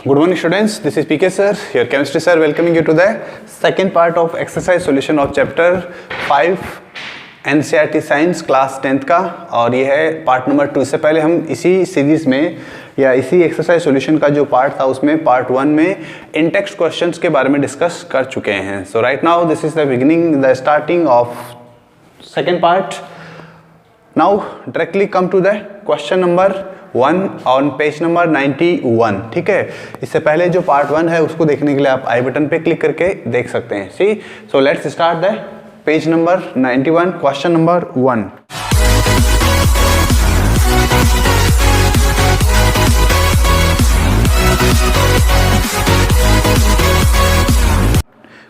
Good morning students, this is PK sir, your chemistry sir, welcoming you to the second part of exercise solution of chapter 5 NCERT science class 10th का, और ये है part number 2। इससे पहले हम इसी series में या इसी एक्सरसाइज सॉल्यूशन का जो पार्ट था उसमें पार्ट 1 में इन टेक्स्ट क्वेश्चंस के बारे में डिस्कस कर चुके हैं। So right now this is the beginning, the starting of second part. Now directly come to the question number 1 on page number 91। ठीक है, इससे पहले जो पार्ट 1 है उसको देखने के लिए आप आई बटन पे क्लिक करके देख सकते हैं। See, so let's start the page number 91, question number 1।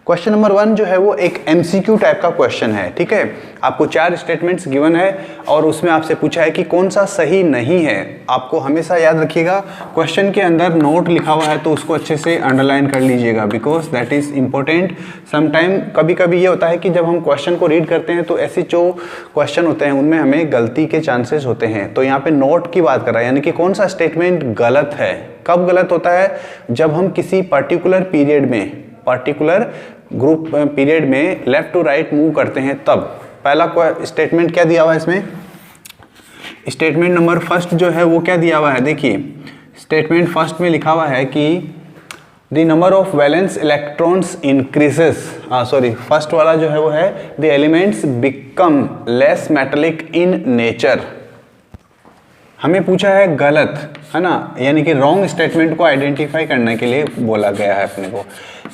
Question number 1 जो है वो एक एमसीक्यू टाइप का क्वेश्चन है। ठीक है, आपको 4 स्टेटमेंट्स गिवन है और उसमें आपसे पूछा है कि कौन सा सही नहीं है। आपको हमेशा याद रखिएगा, क्वेश्चन के अंदर नोट लिखा हुआ है तो उसको अच्छे से अंडरलाइन कर लीजिएगा, because that is important. Sometime कभी कभी ये होता है कि जब हम क्वेश्चन को रीड करते हैं तो ऐसे जो क्वेश्चन होते हैं उनमें हमें गलती के चांसेस होते हैं। तो यहाँ पे नोट की बात कर रहा है, यानी कि कौन सा स्टेटमेंट गलत है। कब गलत होता है? जब हम किसी पर्टिकुलर पीरियड में, पर्टिकुलर ग्रुप पीरियड में लेफ्ट टू राइट मूव करते हैं तब। पहला स्टेटमेंट क्या दिया हुआ है इसमें? स्टेटमेंट नंबर फर्स्ट जो है वो क्या दिया हुआ है, देखिए स्टेटमेंट फर्स्ट में लिखा हुआ है कि the number of valence electrons increases, sorry first वाला जो है वो है the elements become less metallic in nature. हमें पूछा है गलत, है ना, यानी कि रॉन्ग स्टेटमेंट को आइडेंटिफाई करने के लिए बोला गया है अपने को।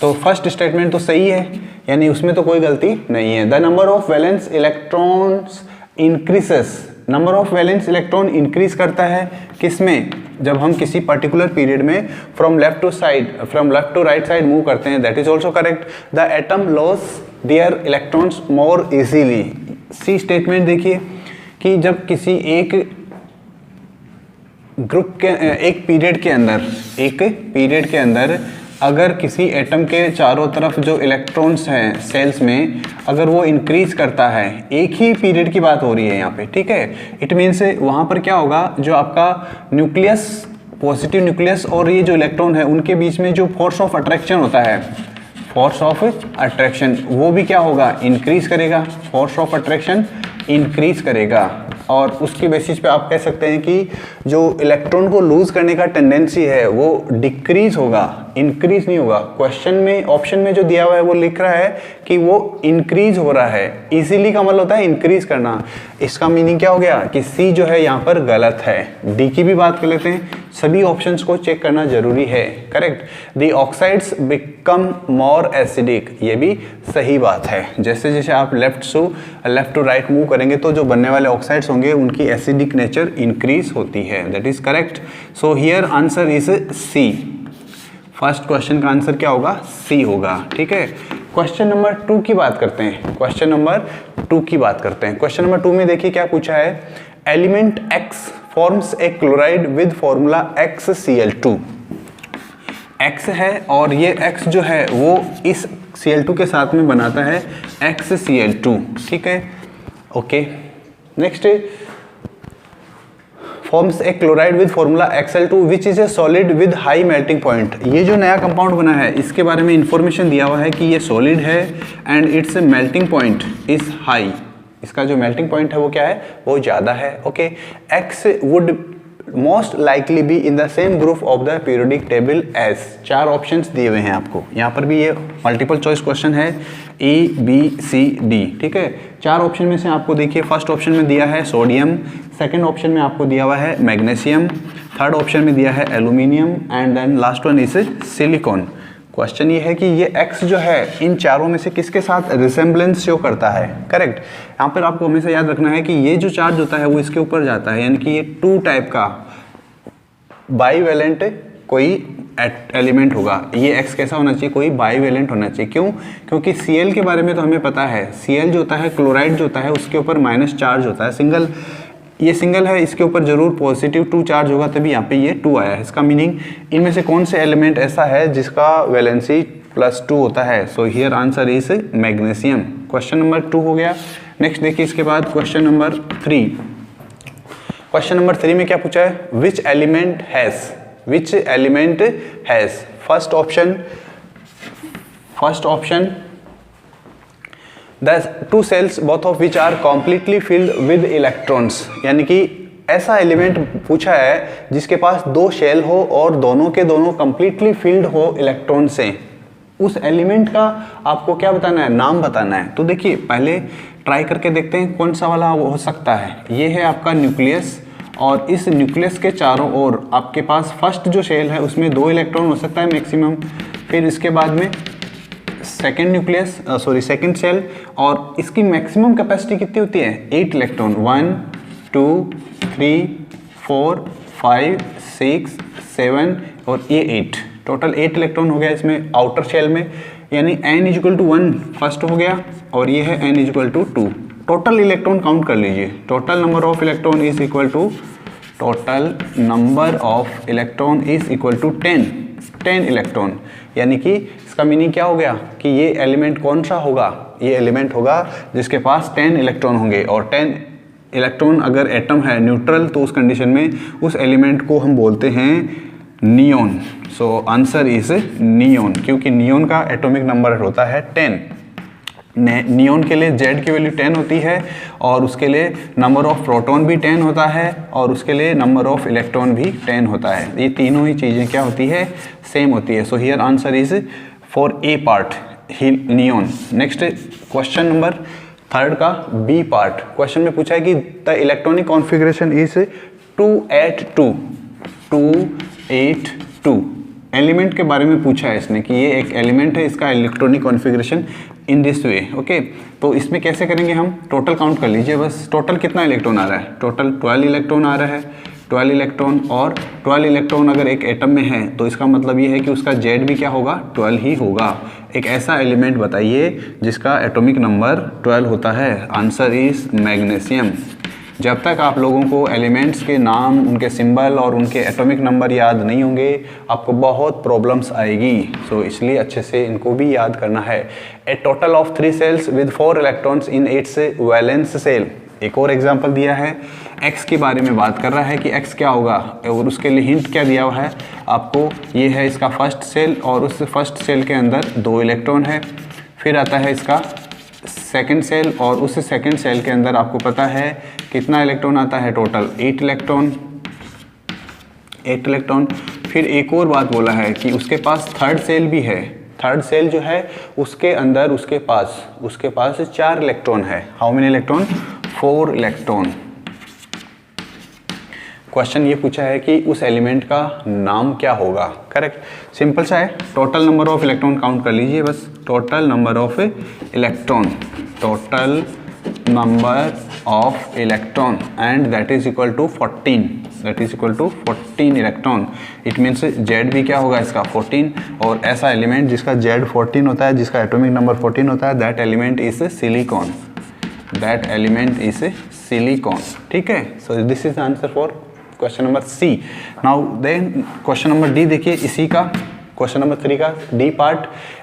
तो फर्स्ट स्टेटमेंट तो सही है, यानी उसमें तो कोई गलती नहीं है। The number of valence electrons increases, number of valence electron increase करता है किसमें? जब हम किसी पर्टिकुलर पीरियड में from left to right side move करते हैं। That is also correct. The atom loss their electrons more easily. C statement देखिए कि जब किसी एक ग्रुप के एक पीरियड के अंदर अगर किसी एटम के चारों तरफ जो इलेक्ट्रॉन्स हैं सेल्स में, अगर वो इंक्रीज करता है, एक ही पीरियड की बात हो रही है यहाँ पे, ठीक है, इट मीन्स वहाँ पर क्या होगा, जो आपका न्यूक्लियस, पॉजिटिव न्यूक्लियस और ये जो इलेक्ट्रॉन है उनके बीच में जो फोर्स ऑफ अट्रैक्शन होता है, फोर्स ऑफ अट्रैक्शन, वो भी क्या होगा, इंक्रीज करेगा। फोर्स ऑफ अट्रैक्शन इंक्रीज करेगा और उसकी बेसिस पे आप कह सकते हैं कि जो इलेक्ट्रॉन को लूज करने का टेंडेंसी है वो डिक्रीज होगा, इंक्रीज नहीं होगा। क्वेश्चन में ऑप्शन में जो दिया हुआ है वो लिख रहा है कि वो इंक्रीज हो रहा है। इजीली का मतलब होता है इंक्रीज करना। इसका मीनिंग क्या हो गया कि सी जो है यहाँ पर गलत है। डी की भी बात कर लेते हैं, सभी ऑप्शंस को चेक करना जरूरी है। Correct. The oxides become more acidic, ये भी सही बात है। जैसे जैसे आप लेफ्ट टू राइट मूव करेंगे तो जो बनने वाले ऑक्साइड्स होंगे उनकी एसिडिक नेचर इंक्रीज होती है। That is correct. So here answer is C. First question का आंसर क्या होगा? सी होगा। ठीक है, क्वेश्चन नंबर 2 की बात करते हैं। क्वेश्चन नंबर 2 की बात करते हैं। क्वेश्चन नंबर 2 में देखिए क्या पूछा है। Element X forms a chloride with formula XCl2। X है और ये X जो है वो इस Cl2 के साथ में बनाता है XCl2। ठीक है, okay. Next, forms a chloride with formula Xl2 which is a solid with high melting point. ये जो नया कंपाउंड बना है इसके बारे में इंफॉर्मेशन दिया हुआ है कि ये सॉलिड है and it's melting point is high. इसका जो मेल्टिंग पॉइंट है वो क्या है, वो ज़्यादा है। Okay, X would most likely be in the same group of the periodic table as. 4 options दिए हुए हैं आपको, यहाँ पर भी ये मल्टीपल चॉइस क्वेश्चन है, ABCD। ठीक है, 4 ऑप्शन में से आपको देखिए फर्स्ट ऑप्शन में दिया है सोडियम, सेकंड ऑप्शन में आपको दिया हुआ है मैग्नीशियम, थर्ड ऑप्शन में दिया है aluminium and then last one is silicon. Question ये है कि ये X जो है इन चारों में से किसके साथ रिसेम्बलेंस शो करता है। करेक्ट। यहाँ पर आपको हमेशा याद रखना है कि ये जो चार्ज होता है वो इसके ऊपर जाता है, यानी कि ये 2 टाइप का बाईवेलेंट कोई एलिमेंट होगा। ये X कैसा होना चाहिए, कोई बाईवेलेंट होना चाहिए। क्यों? क्योंकि Cl के बारे में तो हमें पता है, Cl जो होता है क्लोराइड जो होता है उसके ऊपर माइनस चार्ज होता है। ये सिंगल है, इसके ऊपर जरूर पॉजिटिव 2 चार्ज होगा, तभी यहाँ पे ये 2 आया है। इसका मीनिंग इनमें से कौन से एलिमेंट ऐसा है जिसका वैलेंसी +2 होता है। सो here answer is magnesium. Question number 2 हो गया। नेक्स्ट देखिए इसके बाद क्वेश्चन नंबर 3। क्वेश्चन नंबर 3 में क्या पूछा है, which element has which element has, first option the two shells both of which are completely filled with electrons, यानी कि ऐसा एलिमेंट पूछा है जिसके पास दो शेल हो और दोनों के दोनों कंप्लीटली फिल्ड हो इलेक्ट्रॉन से। उस एलिमेंट का आपको क्या बताना है, नाम बताना है। तो देखिए पहले ट्राई करके देखते हैं कौन सा वाला वो हो सकता है। ये है आपका न्यूक्लियस, और इस न्यूक्लियस के चारों ओर आपके पास फर्स्ट जो शेल है उसमें 2 इलेक्ट्रॉन हो सकता है मैक्सिमम। फिर इसके बाद में सेकेंड शेल, और इसकी मैक्सिमम कैपेसिटी कितनी होती है, 8 इलेक्ट्रॉन। 1 2 3 4 5 6 7 और ये 8, टोटल 8 इलेक्ट्रॉन हो गया इसमें आउटर शेल में, यानी n = 1 फर्स्ट हो गया, और ये है n = 2। टोटल इलेक्ट्रॉन काउंट कर लीजिए, total number of electron is equal to 10 electron. यानी कि इसका मीनिंग क्या हो गया कि ये एलिमेंट कौन सा होगा, ये एलिमेंट होगा जिसके पास 10 इलेक्ट्रॉन होंगे, और 10 इलेक्ट्रॉन अगर एटम है न्यूट्रल तो उस कंडीशन में उस एलिमेंट को हम बोलते हैं neon. So answer is neon, क्योंकि नियॉन का एटॉमिक नंबर होता है 10। नियॉन के लिए Z की वैल्यू 10 होती है, और उसके लिए नंबर ऑफ प्रोटॉन भी 10 होता है, और उसके लिए नंबर ऑफ इलेक्ट्रॉन भी 10 होता है। ये तीनों ही चीज़ें क्या होती है, सेम होती है। सो here answer is for a part neon. Next question number 3 का बी पार्ट। क्वेश्चन में पूछा है कि the electronic configuration is 282। Element के बारे में पूछा है इसने कि ये एक एलिमेंट है, इसका electronic configuration in this way. Okay, तो इसमें कैसे करेंगे हम, टोटल काउंट कर लीजिए बस। टोटल कितना इलेक्ट्रॉन आ रहा है, टोटल 12 इलेक्ट्रॉन आ रहा है, 12 इलेक्ट्रॉन, और 12 इलेक्ट्रॉन अगर एक एटम में है तो इसका मतलब ये है कि उसका Z भी क्या होगा, 12 ही होगा। एक ऐसा एलिमेंट बताइए जिसका एटॉमिक नंबर 12 होता है। Answer is magnesium. जब तक आप लोगों को एलिमेंट्स के नाम, उनके सिंबल और उनके एटॉमिक नंबर याद नहीं होंगे, आपको बहुत प्रॉब्लम्स आएगी। सो इसलिए अच्छे से इनको भी याद करना है। A total of 3 shells with 4 electrons in its valence shell. एक और एग्जांपल दिया है, x के बारे में बात कर रहा है कि x क्या होगा, और उसके लिए हिंट क्या दिया हुआ है आपको, ये है इसका फर्स्ट सेल, और उस फर्स्ट सेल के अंदर 2 इलेक्ट्रॉन है। फिर आता है इसका सेकंड सेल, और उस सेकंड सेल के अंदर आपको पता है कितना इलेक्ट्रॉन आता है, टोटल 8 इलेक्ट्रॉन। फिर एक और बात बोला है कि उसके पास थर्ड सेल भी है। थर्ड सेल जो है उसके अंदर उसके पास 4 इलेक्ट्रॉन है। How many electron, 4 electron. Question ये पूछा है कि उस एलिमेंट का नाम क्या होगा। करेक्ट, सिंपल सा है, total number of electron count कर लीजिए बस। Total number of electron, and that is equal to 14 electron. It means Z भी क्या होगा इसका 14, और ऐसा एलिमेंट जिसका Z 14 होता है, जिसका एटॉमिक नंबर 14 होता है, दैट एलिमेंट इज सिलिकॉन। ठीक है, so this is the answer for question number C. Now then question number D देखिए, इसी का क्वेश्चन नंबर 3 का D part.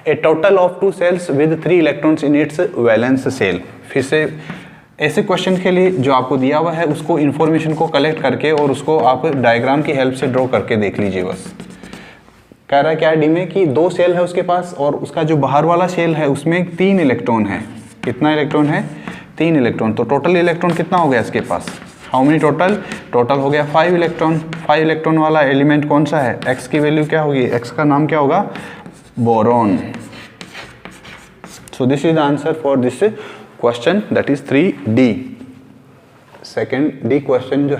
A total of 2 shells with 3 electrons in its valence shell. फिर से ऐसे question के लिए जो आपको दिया हुआ है उसको इन्फॉर्मेशन को कलेक्ट करके और उसको आप डायग्राम की हेल्प से ड्रॉ करके देख लीजिए बस। कह रहा है क्या डी में कि 2 सेल है उसके पास, और उसका जो बाहर वाला सेल है उसमें 3 इलेक्ट्रॉन है। कितना इलेक्ट्रॉन है, 3 इलेक्ट्रॉन। तो टोटल इलेक्ट्रॉन कितना हो गया इसके पास, हाउ मेनी टोटल हो गया 5 इलेक्ट्रॉन। 5 इलेक्ट्रॉन वाला एलिमेंट कौन सा है, x की वैल्यू क्या होगी, x का नाम क्या होगा, boron. So this is the answer for this question, that is 3D। Second D question जो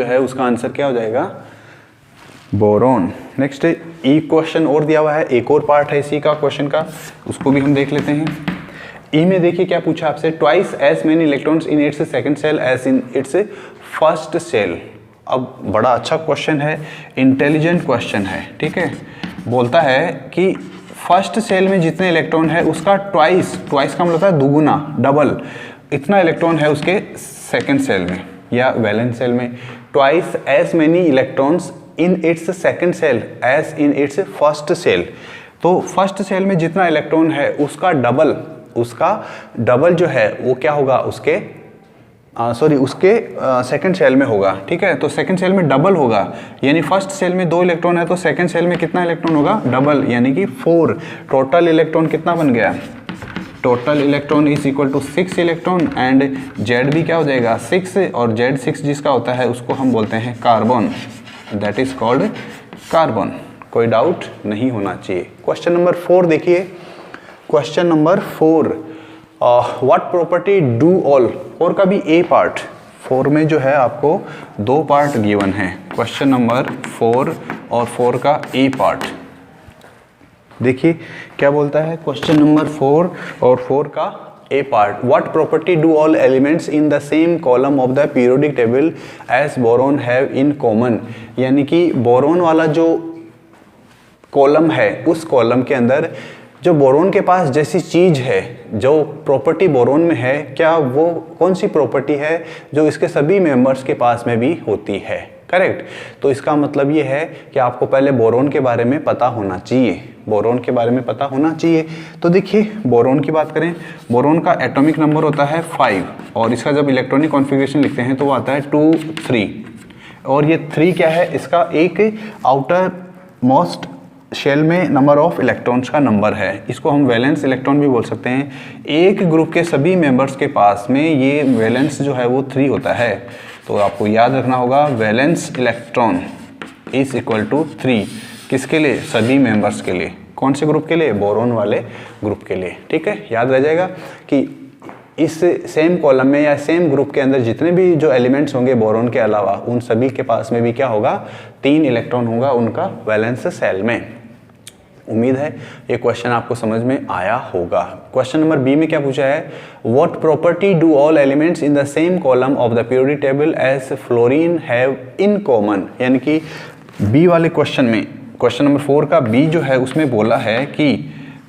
है उसका आंसर क्या हो जाएगा, बोरॉन। नेक्स्ट ई क्वेश्चन और दिया हुआ है, एक और पार्ट है इसी का क्वेश्चन का, उसको भी हम देख लेते हैं। ई में देखिए क्या पूछा आपसे, twice as many electrons in its second shell as in its first shell. अब बड़ा अच्छा क्वेश्चन है, इंटेलिजेंट क्वेश्चन है। ठीक है, बोलता है कि फर्स्ट सेल में जितने इलेक्ट्रॉन है उसका ट्वाइस का मतलब है दुगुना, डबल, इतना इलेक्ट्रॉन है उसके सेकंड सेल में या वैलेंस सेल में। Twice as many electrons in its second shell as in its first shell. तो फर्स्ट सेल में जितना इलेक्ट्रॉन है उसका डबल जो है वो क्या होगा उसके सॉरी उसके सेकंड शेल में होगा, ठीक है। तो सेकंड शेल में डबल होगा, यानी फर्स्ट शेल में 2 इलेक्ट्रॉन है तो सेकंड शेल में कितना इलेक्ट्रॉन होगा, डबल, यानी कि 4। टोटल इलेक्ट्रॉन कितना बन गया, total electron is equal to 6 electron and Z भी क्या हो जाएगा 6, और जेड 6 जिसका होता है उसको हम बोलते हैं carbon, that is called carbon. कोई डाउट नहीं होना चाहिए। क्वेश्चन नंबर 4 देखिए, question number 4, what property do all, 4 का भी ए पार्ट, 4 में जो है आपको 2 पार्ट गिवन है, क्वेश्चन नंबर 4 और 4 का ए पार्ट। देखिए क्या बोलता है क्वेश्चन नंबर 4 और 4 का A part, what property do all elements in the same column of the periodic table as boron have in common, यानी कि बोरोन वाला जो कॉलम है उस कॉलम के अंदर जो बोरोन के पास जैसी चीज़ है, जो प्रॉपर्टी बोरोन में है, क्या वो कौन सी प्रॉपर्टी है जो इसके सभी मेंबर्स के पास में भी होती है, करेक्ट। तो इसका मतलब ये है कि आपको पहले बोरोन के बारे में पता होना चाहिए, बोरोन के बारे में पता होना चाहिए। तो देखिए बोरोन की बात करें, बोरोन का एटॉमिक नंबर होता है 5 और इसका जब इलेक्ट्रॉनिक कॉन्फ़िगरेशन लिखते हैं तो वो आता है 2 3, और ये 3 क्या है, इसका एक आउटर मोस्ट शेल में नंबर ऑफ इलेक्ट्रॉन्स का नंबर है, इसको हम वैलेंस इलेक्ट्रॉन भी बोल सकते हैं। एक ग्रुप के सभी मेंबर्स के पास में ये वैलेंस जो है वो 3 होता है, तो आपको याद रखना होगा valence electron is equal to 3, किसके लिए, सभी मेंबर्स के लिए। कौन से ग्रुप के लिए, बोरोन वाले ग्रुप के लिए, ठीक है। याद रह जाएगा कि इस सेम कॉलम में या सेम ग्रुप के अंदर जितने भी जो एलिमेंट्स होंगे बोरोन के अलावा, उन सभी के पास में भी क्या होगा, 3 इलेक्ट्रॉन होगा उनका वैलेंस सेल में। उम्मीद है ये क्वेश्चन आपको समझ में आया होगा। क्वेश्चन नंबर बी में क्या पूछा है, what property do all elements in the same column of the periodic table as fluorine have in common, यानी कि बी वाले क्वेश्चन में, क्वेश्चन नंबर 4 का बी जो है उसमें बोला है कि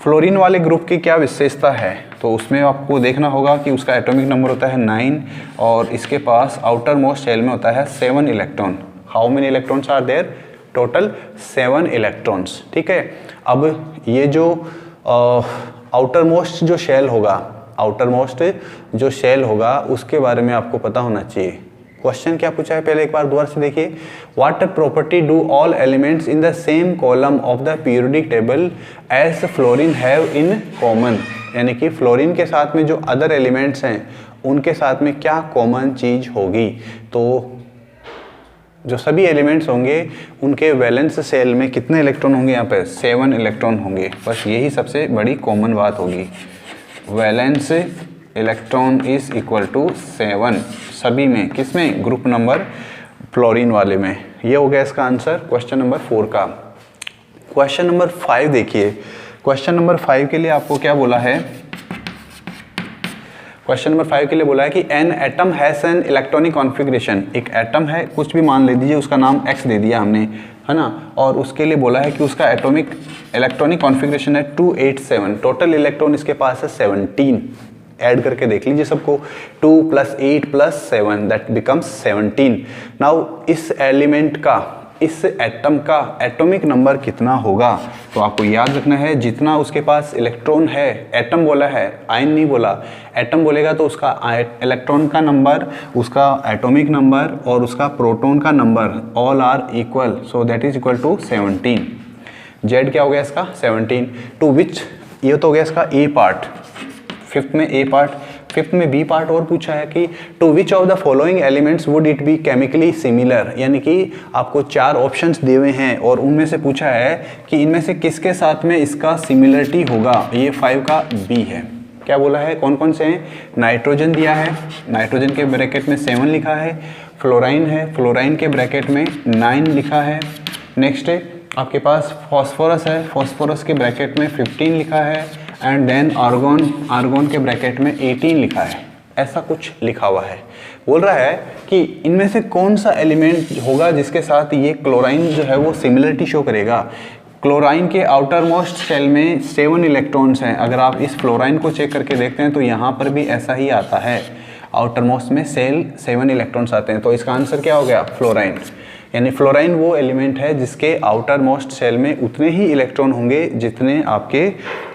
फ्लोरीन वाले ग्रुप की क्या विशेषता है। तो उसमें आपको देखना होगा कि उसका एटॉमिक नंबर होता है 9 और इसके पास आउटर मोस्ट शेल में होता है 7 electron. How many electrons are there, total 7 electrons, ठीक है। अब ये जो आउटर मोस्ट जो शेल होगा, आउटर मोस्ट जो शेल होगा उसके बारे में आपको पता होना चाहिए। क्वेश्चन क्या पूछा है पहले एक बार दोबारा से देखिए, what property do all elements in the same column of the periodic table as fluorine have in common, यानी कि फ्लोरीन के साथ में जो अदर एलिमेंट्स हैं उनके साथ में क्या कॉमन चीज होगी। तो जो सभी एलिमेंट्स होंगे उनके वैलेंस सेल में कितने इलेक्ट्रॉन होंगे, यहाँ पे 7 इलेक्ट्रॉन होंगे, बस यही सबसे बड़ी कॉमन बात होगी। Valence electron is equal to 7 सभी में, किसमें, ग्रुप नंबर फ्लोरीन वाले में। ये हो गया इसका आंसर क्वेश्चन नंबर 4 का। क्वेश्चन नंबर 5 देखिए, क्वेश्चन नंबर 5 के लिए आपको क्या बोला है, क्वेश्चन नंबर 5 के लिए बोला है कि an atom has an electronic configuration, एक एटम है, कुछ भी मान ले दीजिए, उसका नाम x दे दिया हमने, है ना, और उसके लिए बोला है कि उसका एटॉमिक इलेक्ट्रॉनिक कॉन्फ़िगरेशन है 287, टोटल इलेक्ट्रॉन इसके पास है 17। ऐड करके देख लीजिए सबको, 2 + 8 + 7 दैट बिकम्स 17। नाउ इस एलिमेंट का, इस एटम का एटॉमिक नंबर कितना होगा, तो आपको याद रखना है जितना उसके पास इलेक्ट्रॉन है, एटम बोला है, आयन नहीं बोला, एटम बोलेगा तो उसका इलेक्ट्रॉन का नंबर, उसका एटॉमिक नंबर और उसका प्रोटॉन का number all are equal, so that is equal to 17। Z क्या हो गया इसका 17, टू विच, ये तो हो गया इसका ए पार्ट, 5th में ए पार्ट, 5th में बी पार्ट और पूछा है कि to which of the following elements would it be chemically similar, यानी कि आपको 4 ऑप्शंस दिए हुए हैं और उनमें से पूछा है कि इनमें से किसके साथ में इसका सिमिलरिटी होगा। ये 5 का बी है। क्या बोला है, कौन कौन से हैं, नाइट्रोजन दिया है, नाइट्रोजन के ब्रैकेट में 7 लिखा है, फ्लोराइन है, फ्लोराइन के ब्रैकेट में 9 लिखा है, नेक्स्ट है आपके पास फॉस्फोरस है, फॉस्फोरस के ब्रैकेट में 15 लिखा है, एंड देन आर्गॉन, आर्गॉन के ब्रैकेट में 18 लिखा है, ऐसा कुछ लिखा हुआ है। बोल रहा है कि इनमें से कौन सा एलिमेंट होगा जिसके साथ ये क्लोराइन जो है वो सिमिलरिटी शो करेगा। क्लोराइन के आउटर मोस्ट शेल में 7 इलेक्ट्रॉन्स हैं, अगर आप इस फ्लोराइन को चेक करके देखते हैं तो यहाँ पर भी ऐसा ही आता है, आउटर मोस्ट में सेल 7 इलेक्ट्रॉन्स आते हैं, तो इसका आंसर क्या हो गया फ्लोराइन। यानी फ्लोराइन वो एलिमेंट है जिसके आउटर मोस्ट सेल में उतने ही इलेक्ट्रॉन होंगे जितने आपके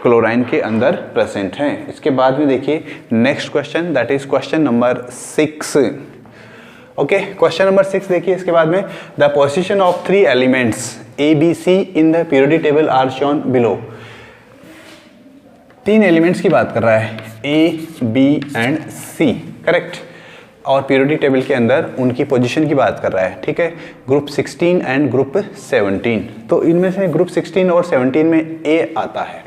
क्लोराइन के अंदर प्रेजेंट हैं। इसके बाद में देखिए next question, that is question number 6। Okay, question number 6 देखिए इसके बाद में, the position of 3 elements A B C in the periodic table are shown below. 3 elements की बात कर रहा है, A B and C, correct, और पीरियोडिक टेबल के अंदर उनकी पोजीशन की बात कर रहा है, ठीक है, ग्रुप 16 एंड ग्रुप 17। तो इनमें से ग्रुप 16 और 17 में ए आता है,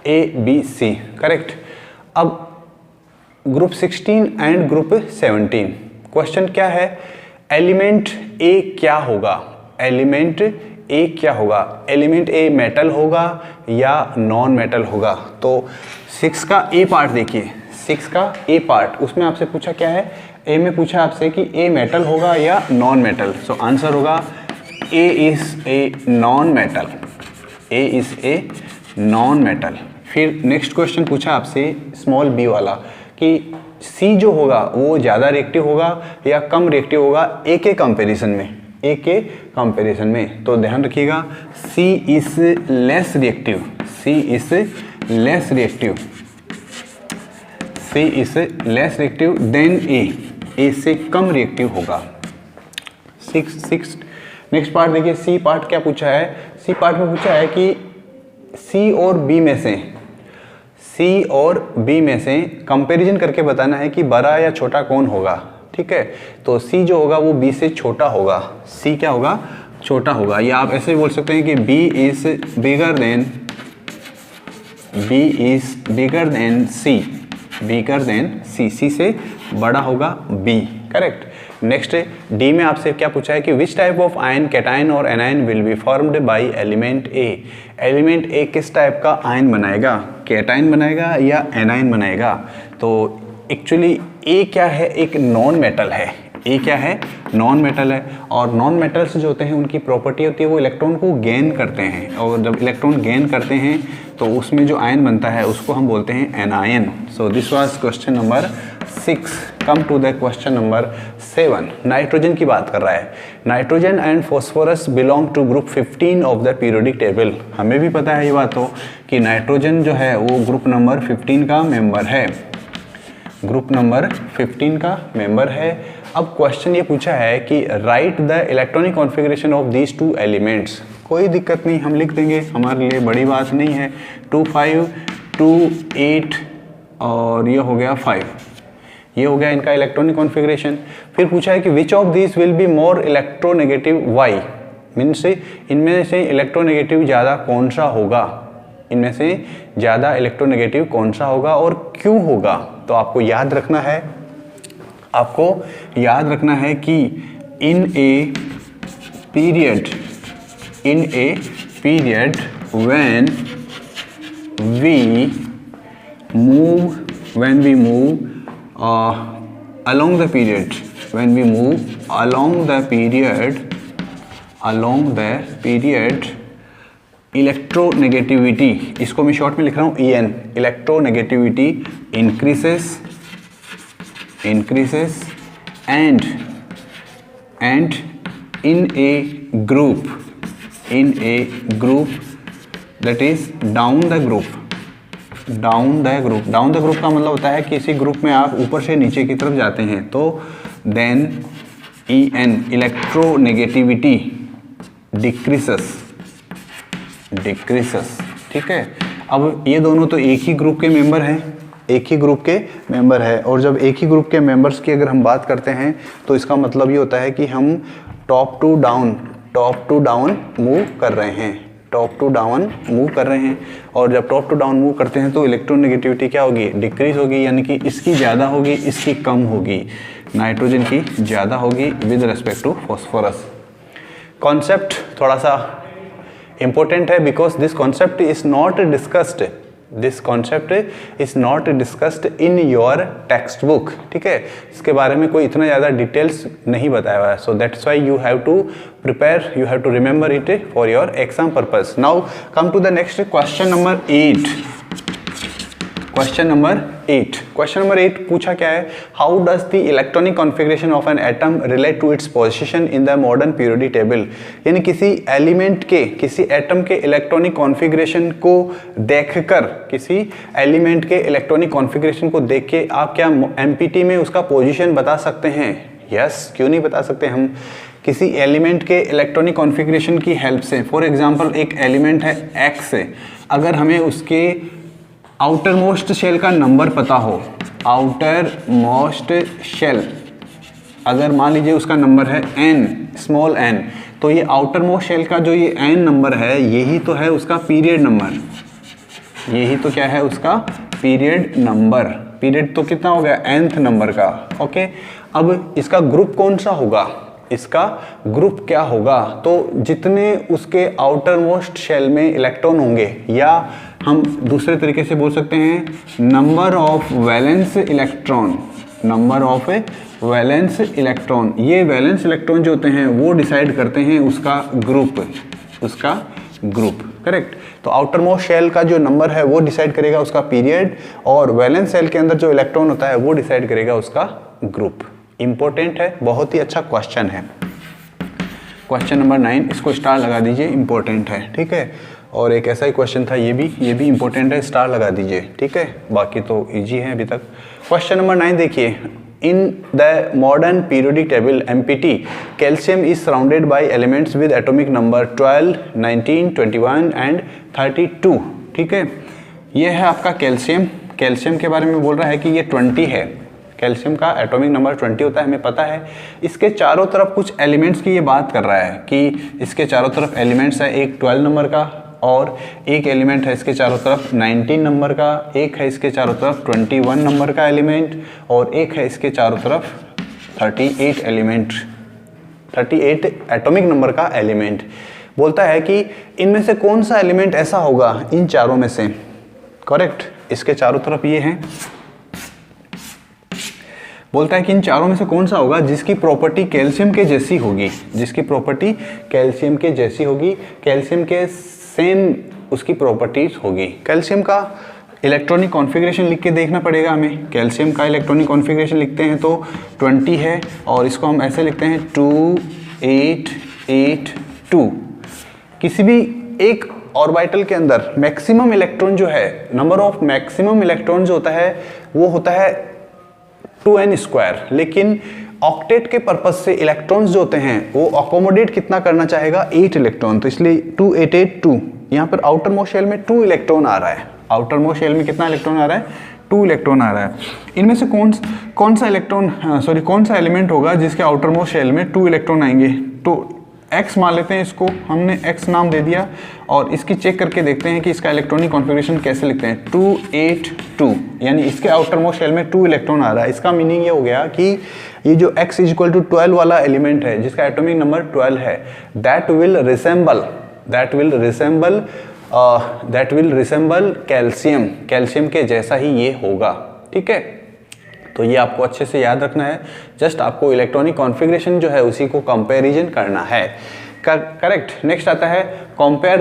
ए बी सी, करेक्ट। अब ग्रुप 16 एंड ग्रुप 17, क्वेश्चन क्या है, एलिमेंट ए क्या होगा, एलिमेंट ए क्या होगा, एलिमेंट ए मेटल होगा या नॉन मेटल होगा। तो 6 का ए पार्ट देखिए, 6 का ए पार्ट, उसमें आपसे पूछा क्या है, ए में पूछा आपसे कि ए मेटल होगा या नॉन मेटल। सो आंसर होगा A is a non metal, A is a non metal. फिर नेक्स्ट क्वेश्चन पूछा आपसे स्मॉल बी वाला कि सी जो होगा वो ज़्यादा रिएक्टिव होगा या कम रिएक्टिव होगा ए के कंपेरिजन में, ए के कंपेरिजन में। तो ध्यान रखिएगा C is less reactive, C is less reactive, C is less reactive than A से कम रिएक्टिव होगा। 6 नेक्स्ट पार्ट देखिए, सी पार्ट क्या पूछा है, सी पार्ट में पूछा है कि सी और बी में से, सी और बी में से कंपैरिजन करके बताना है कि बड़ा या छोटा कौन होगा, ठीक है। तो सी जो होगा वो बी से छोटा होगा, सी क्या होगा, छोटा होगा, या आप ऐसे भी बोल सकते हैं कि B is bigger than, B is bigger than C, bigger than C, C से बड़ा होगा बी, करेक्ट। नेक्स्ट डी में आपसे क्या पूछा है कि which type of ion, cation और anion will be formed by element A. Element A किस टाइप का आयन बनाएगा, कैटायन बनाएगा या एनायन बनाएगा। तो एक्चुअली ए क्या है, एक नॉन मेटल है, ए क्या है, नॉन मेटल है, और नॉन मेटल्स जो होते हैं उनकी प्रॉपर्टी होती है वो इलेक्ट्रॉन को गेन करते हैं, और जब इलेक्ट्रॉन गेन करते हैं तो उसमें जो आयन बनता है उसको हम बोलते हैं anion. So this was question number 6। Come to the question number 7। Nitrogen की बात कर रहा है, nitrogen and phosphorus belong to group 15 of the periodic table. हमें भी पता है ये बात हो कि नाइट्रोजन जो है वो ग्रुप नंबर 15 का मेंबर है, ग्रुप नंबर 15 का मेंबर है। अब क्वेश्चन ये पूछा है कि right the electronic configuration of these 2 elements. कोई दिक्कत नहीं, हम लिख देंगे, हमारे लिए बड़ी बात नहीं है। 2 5 2 8 और ये हो गया 5, ये हो गया इनका इलेक्ट्रॉनिक कॉन्फ़िगरेशन। फिर पूछा है कि which of these will be more electronegative, why, means इनमें से इलेक्ट्रोनेगेटिव ज़्यादा कौन सा होगा, इनमें से ज़्यादा इलेक्ट्रोनेगेटिव कौन सा होगा और क्यों होगा। तो आपको याद रखना है, आपको याद रखना है कि in a period when we move along the period, when we move along the period electronegativity, इसको मैं शॉर्ट में लिख रहा हूँ EN, electronegativity increases and in a group that is down the group का मतलब होता है कि किसी ग्रुप में आप ऊपर से नीचे की तरफ जाते हैं, तो then EN इलेक्ट्रोनेगेटिविटी डिक्रीसेस, ठीक है। अब ये दोनों तो एक ही ग्रुप के मेंबर हैं, एक ही ग्रुप के मेंबर है, और जब एक ही ग्रुप के मेंबर्स की अगर हम बात करते हैं तो इसका मतलब ये होता है कि हम टॉप टू डाउन मूव कर रहे हैं, टॉप टू डाउन मूव कर रहे हैं। और जब टॉप टू डाउन मूव करते हैं तो इलेक्ट्रोनेगेटिविटी क्या होगी, डिक्रीज होगी, यानी कि इसकी ज़्यादा होगी, इसकी कम होगी। नाइट्रोजन की ज़्यादा होगी with respect to phosphorus. Concept थोड़ा सा इंपॉर्टेंट है, because this concept is not discussed in your textbook, ठीक है। इसके बारे में कोई इतना ज़्यादा डिटेल्स नहीं बताया हुआ है, so that's why you have to prepare, you have to remember it for your exam purpose. Now come to the next question number 8। Question number 8। Question number 8 पूछा क्या है, how does the electronic configuration of an atom relate to its position in the modern periodic table. यानी किसी element के, किसी atom के electronic configuration को देखकर, किसी एलिमेंट के इलेक्ट्रॉनिक कॉन्फ़िगरेशन को देख के आप क्या एमपीटी में उसका पोजीशन बता सकते हैं? यस, क्यों नहीं बता सकते हम किसी एलिमेंट के इलेक्ट्रॉनिक कॉन्फ़िगरेशन की हेल्प से। फॉर एग्जांपल एक एलिमेंट है एक्स, अगर हमें उसके आउटर मोस्ट शेल का नंबर पता हो, आउटर मोस्ट शेल अगर मान लीजिए उसका नंबर है n, स्मॉल n, तो ये आउटर मोस्ट शेल का जो ये n नंबर है, यही तो है उसका पीरियड नंबर, यही तो क्या है उसका पीरियड नंबर। पीरियड तो कितना हो गया, nth नंबर का। ओके, अब इसका ग्रुप कौन सा होगा, इसका ग्रुप क्या होगा, तो जितने उसके आउटर मोस्ट शेल में इलेक्ट्रॉन होंगे, या हम दूसरे तरीके से बोल सकते हैं number of valence electron, number of valence electron. ये वैलेंस इलेक्ट्रॉन जो होते हैं वो डिसाइड करते हैं उसका ग्रुप, उसका ग्रुप। करेक्ट। तो आउटर मोस्ट शेल का जो नंबर है वो डिसाइड करेगा उसका पीरियड, और वैलेंस शेल के अंदर जो इलेक्ट्रॉन होता है वो डिसाइड करेगा उसका ग्रुप। इंपॉर्टेंट है, बहुत ही अच्छा क्वेश्चन है। क्वेश्चन नंबर 9, इसको स्टार लगा दीजिए, इंपॉर्टेंट है। ठीक है, और एक ऐसा ही क्वेश्चन था, ये भी इंपॉर्टेंट है, स्टार लगा दीजिए। ठीक है, बाकी तो इजी है अभी तक। क्वेश्चन नंबर 9 देखिए, इन the modern periodic table empty calcium is surrounded by elements with atomic number 12, 19, 21 and 32। ठीक है, ये है आपका कैल्शियम। कैल्शियम के बारे में बोल रहा है कि ये 20 है, कैल्शियम का एटॉमिक नंबर 20 होता है, हमें पता है। इसके चारों तरफ कुछ एलिमेंट्स की ये बात कर रहा है कि इसके चारों तरफ एलिमेंट्स है, एक 12 नंबर का और एक एलिमेंट है इसके चारों तरफ 19 नंबर का, एक है इसके चारों तरफ 21 नंबर का एलिमेंट, और एक है इसके चारों तरफ 38 एलिमेंट, 38 एटॉमिक नंबर का एलिमेंट। बोलता है कि इनमें से कौन सा एलिमेंट ऐसा होगा इन चारों में से, करेक्ट, इसके चारों तरफ ये हैं, बोलता है कि इन चारों में से कौन सा होगा जिसकी प्रॉपर्टी कैल्शियम के जैसी होगी, जिसकी प्रॉपर्टी कैल्शियम के जैसी होगी, कैल्शियम के सेम उसकी प्रॉपर्टीज होगी। कैल्शियम का इलेक्ट्रॉनिक कॉन्फ़िगरेशन लिख के देखना पड़ेगा हमें। कैल्शियम का इलेक्ट्रॉनिक कॉन्फ़िगरेशन लिखते हैं तो 20 है, और इसको हम ऐसे लिखते हैं 2882। किसी भी एक ऑर्बिटल के अंदर मैक्सिमम इलेक्ट्रॉन जो है, नंबर ऑफ मैक्सिमम इलेक्ट्रॉन जो होता है वो होता है 2n², लेकिन ऑक्टेट के पर्पज से इलेक्ट्रॉन्स जो होते हैं वो अकोमोडेट कितना करना चाहेगा, 8 इलेक्ट्रॉन। तो इसलिए 2882, यहाँ पर आउटर मोस्ट शेल में 2 इलेक्ट्रॉन आ रहा है। आउटर मोस्ट शेल में कितना इलेक्ट्रॉन आ रहा है, 2 इलेक्ट्रॉन आ रहा है। इनमें से कौन सा इलेक्ट्रॉन, कौन सा एलिमेंट होगा जिसके आउटर मोस्ट शेल में 2 इलेक्ट्रॉन आएंगे। तो x मान लेते हैं, इसको हमने x नाम दे दिया, और इसकी चेक करके देखते हैं कि इसका इलेक्ट्रॉनिक कॉन्फ़िगरेशन कैसे लिखते हैं। 282, यानी इसके आउटर मोस्ट शेल में 2 इलेक्ट्रॉन आ रहा है। इसका मीनिंग ये हो गया कि ये जो x = 12 वाला एलिमेंट है जिसका एटॉमिक नंबर 12 है, that will resemble calcium, calcium के जैसा ही ये होगा। ठीक है, तो ये आपको अच्छे से याद रखना है। जस्ट आपको इलेक्ट्रॉनिक कॉन्फ़िगरेशन जो है उसी को कंपैरिजन करना है। करेक्ट। नेक्स्ट आता है compare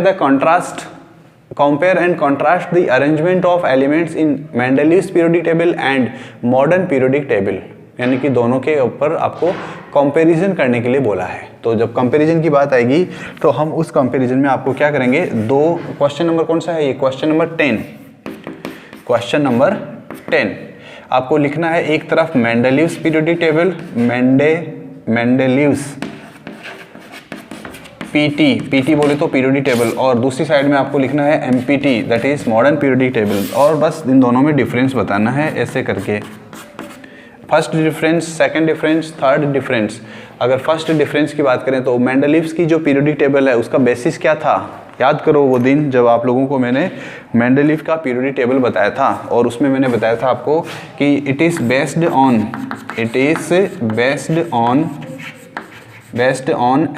and contrast the arrangement of elements in Mendeleev's periodic table and modern periodic table, यानी कि दोनों के ऊपर आपको कंपैरिजन करने के लिए बोला है। तो जब कंपैरिजन की बात आएगी तो हम उस कंपैरिजन में आपको क्या करेंगे, दो क्वेश्चन नंबर कौन सा है, ये क्वेश्चन नंबर 10। क्वेश्चन नंबर 10 आपको लिखना है, एक तरफ Mendeleev's periodic table, Mendeleev's PT बोले तो पीरियोडिक टेबल, और दूसरी साइड में आपको लिखना है empty, that is modern periodic table. और बस इन दोनों में डिफरेंस बताना है ऐसे करके, first difference, second difference, third difference. अगर फर्स्ट डिफरेंस की बात करें तो मेंडलीव्स की जो पीरियोडिक टेबल है उसका बेसिस क्या था, याद करो वो दिन जब आप लोगों को मैंने मेंडलीव का पीरियोडिक टेबल बताया था, और उसमें मैंने बताया था आपको कि it is based on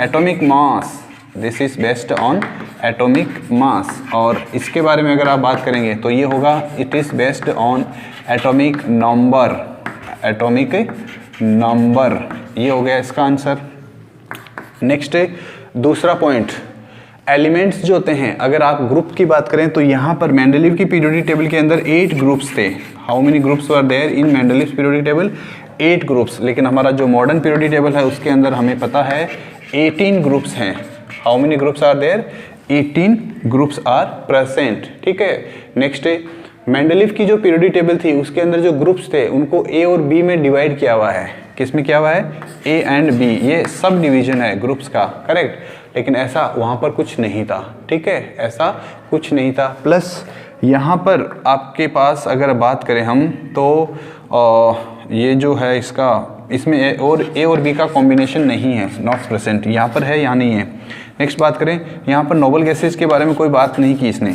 atomic mass, this is based on atomic mass. और इसके बारे में अगर आप बात करेंगे तो ये होगा it is based on atomic number, ये हो गया इसका आंसर। नेक्स्ट दूसरा पॉइंट, एलिमेंट्स जो होते हैं, अगर आप ग्रुप की बात करें तो यहाँ पर मेंडलीव की पीरियोडिक टेबल के अंदर 8 ग्रुप्स थे। How many groups were there in Mendeleev periodic table? 8 groups. लेकिन हमारा जो मॉडर्न पीरियोडिक टेबल है उसके अंदर हमें पता है 18 ग्रुप्स हैं। How many groups are there? 18 groups are present. ठीक है, नेक्स्ट मेंडलीव की जो पीरियोडिक टेबल थी उसके अंदर जो ग्रुप्स थे उनको ए और बी में डिवाइड किया हुआ है। किस में किया हुआ है? ए एंड बी, ये सब डिवीजन है ग्रुप्स का, करेक्ट। लेकिन ऐसा वहाँ पर कुछ नहीं था। ठीक है, ऐसा कुछ नहीं था। प्लस यहाँ पर आपके पास अगर बात करें हम तो ये जो है इसमें ए और बी का कॉम्बिनेशन नहीं है, नॉट प्रेजेंट। यहाँ पर है, यहाँ नहीं है। नेक्स्ट बात करें, यहाँ पर नोबल गैसेज के बारे में कोई बात नहीं की इसने।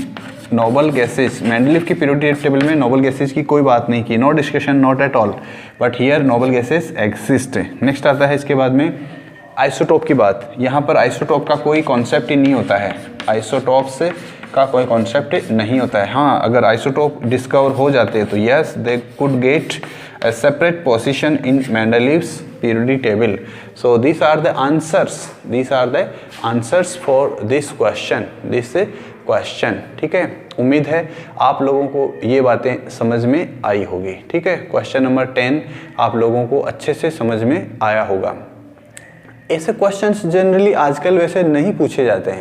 नोबल गैसेज मेंडलीव की पीरियोडिक टेबल में नोबल गैसेज की कोई बात नहीं की, no discussion, not at all. But here noble gases exist. Next आता है इसके बाद में आइसोटोप की बात। यहाँ पर आइसोटोप का कोई कॉन्सेप्ट ही नहीं होता है, आइसोटोप्स का कोई कॉन्सेप्ट नहीं होता है। हाँ, अगर आइसोटोप डिस्कवर हो जाते हैं तो yes they could get a separate position in Mendeleev's periodic table. So these are the answers for this question. ठीक है, उम्मीद है आप लोगों को ये बातें समझ में आई होगी। ठीक है, क्वेश्चन नंबर 10 आप लोगों को अच्छे से समझ में आया होगा। ऐसे क्वेश्चंस जनरली आजकल वैसे नहीं पूछे जाते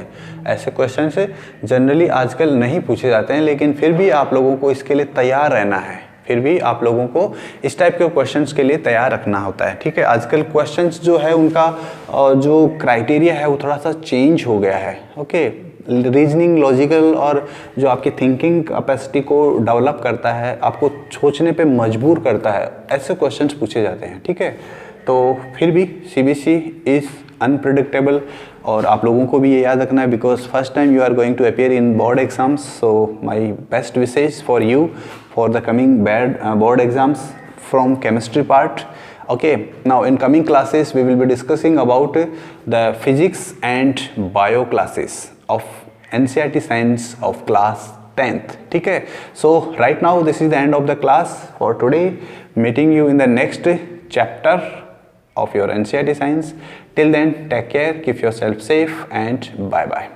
हैं, लेकिन फिर भी आप लोगों को इसके लिए तैयार रहना है, फिर भी आप लोगों को इस टाइप के क्वेश्चंस के लिए तैयार रखना होता है। ठीक है, आजकल क्वेश्चंस जो है उनका जो क्राइटेरिया है वो थोड़ा सा चेंज हो गया है। ओके, रीजनिंग, लॉजिकल और जो आपकी थिंकिंग कैपेसिटी को डेवलप करता है, आपको सोचने पे मजबूर करता है, ऐसे क्वेश्चंस पूछे जाते हैं। ठीक है, तो फिर भी सीबीएसई इज़ अनप्रिडिक्टेबल और आप लोगों को भी ये याद रखना है because first time you are going to appear in board exams. So my best wishes for you for the coming board exams from chemistry part. Okay, now in coming classes we will be discussing about the physics and bio classes of NCERT science of class 10th. ठीक है, so right now this is the end of the class for today. Meeting you in the next chapter of your NCERT science. Till then, take care, keep yourself safe and bye bye.